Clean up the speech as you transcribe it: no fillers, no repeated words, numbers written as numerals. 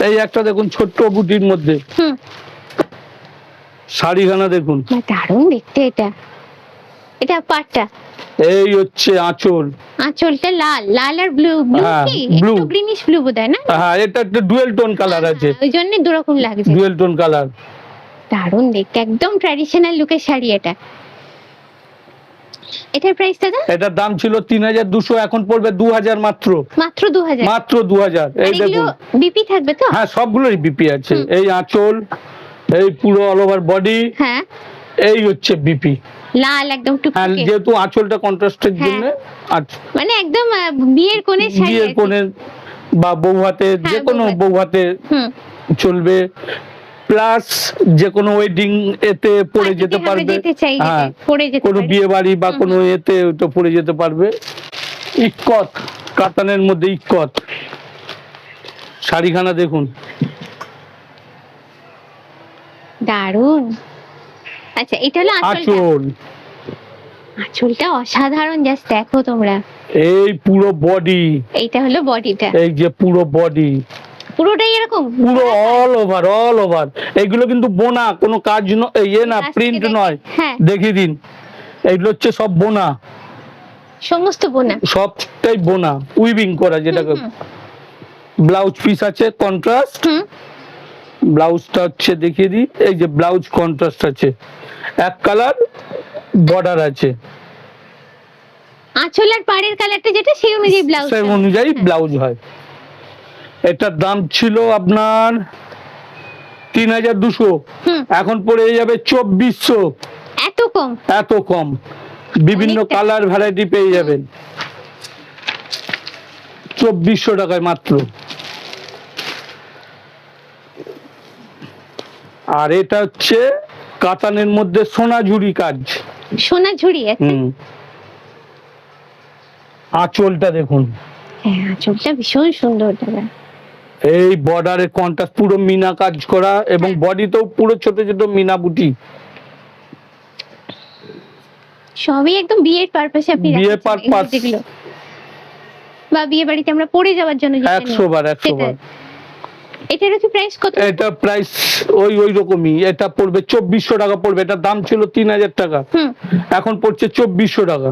এই একটা দেখুন ছোট্ট বুটির মধ্যে শাড়িখানা দেখুন, দারুণ দেখতে। এটা এটা পাটটা, এই হচ্ছে আঁচল, আঁচলটা লাল, লাল আর ব্লু, ব্লু কি ব্লু, একটু গ্রিনিশ ব্লু বোধহয় না? হ্যাঁ এটা একটা ডুয়েল টোন কালার আছে, ওই জন্য দুরকম লাগছে, ডুয়েল টোন কালার। দারুণ দেখতে, একদম ট্র্যাডিশনাল লুকের শাড়ি এটা। এটার প্রাইস দাদা? এটার দাম ছিল 3200, এখন পড়বে 2000 মাত্র। মাত্র 2000? মাত্র 2000। এই দেখুন বিপি থাকবে তো? হ্যাঁ সবগুলোরই বিপি আছে। এই আঁচল, এই পুরো অল ওভার বডি, হ্যাঁ এই হচ্ছে বিপি লাল একদম টুকটুকে, যেহেতু আঁচলটা কন্ট্রাস্টের জন্য, মানে একদম বিয়ের কোণে শাড়ি, বিয়ের কোণে বা বউ হাতে, যে কোনো বউ হাতে চলবে, প্লাস যে কোনো ওয়েডিং এতে পরে যেতে পারবে, হ্যাঁ কোনো বিয়ে বাড়ি বা কোনো এতে তো পরে যেতে পারবে। ইক্কত কাতানের মধ্যে ইক্কত শাড়িখানা দেখুন, দারুণ। আচ্ছা এটা হলো আঁচল, আঁচলটা অসাধারণ, জাস্ট দেখো তোমরা। এই পুরো বডি, এইটা হলো বডিটা, এই যে পুরো বডি পুরোটাই এরকম, পুরো অল ওভার, অল ওভার। এগুলো কিন্তু বোনা, কোনো কাজ ইয়ে না, প্রিন্ট নয়। দেখিয়ে দিন, এইগুলো হচ্ছে সব বোনা, সমস্ত বোনা, সবটাই বোনা, উইভিং করা। যেটাকে ব্লাউজ পিস আছে কন্ট্রাস্ট, ব্লাউজটা হচ্ছে দেখিয়ে দিই, এই যে ব্লাউজ কন্ট্রাস্ট আছে, এক কালার বর্ডার আছে, আঁচল আর পাড়ের কালারটা যেটা সেই অনুযায়ী ব্লাউজ, সেই অনুযায়ী ব্লাউজ হয়। এটার দাম ছিল আপনার 3200, এখন পড়ে যাবে 2400। এত কম? এত কম, বিভিন্ন কালার ভ্যারাইটি পেয়ে যাবেন 2400 টাকায় মাত্র। আর এটা হচ্ছে কাতানের মধ্যে সোনাঝুরি কাজ, সোনাঝুরি আছে। আঁচলটা দেখুন, হ্যাঁ আঁচলটা ভীষণ সুন্দর দাদা। এই বর্ডারে কন্ট্রাস্ট পুরো মিনা কাজ করা, এবং বডিতেও পুরো ছোট ছোট মিনা বুটি, সবই একদম বিয়ের পারপাসে আপনি বিয়ের পারপাস, বা বিয়ে বাড়িতে আমরা পরে যাওয়ার জন্য 100 বার 100 বার। এটার কি প্রাইস কত? এটা প্রাইস ওই রকমই, এটা পড়বে 2400 টাকা পড়বে। এটার দাম ছিল 3000 টাকা, এখন পড়ছে 2400 টাকা।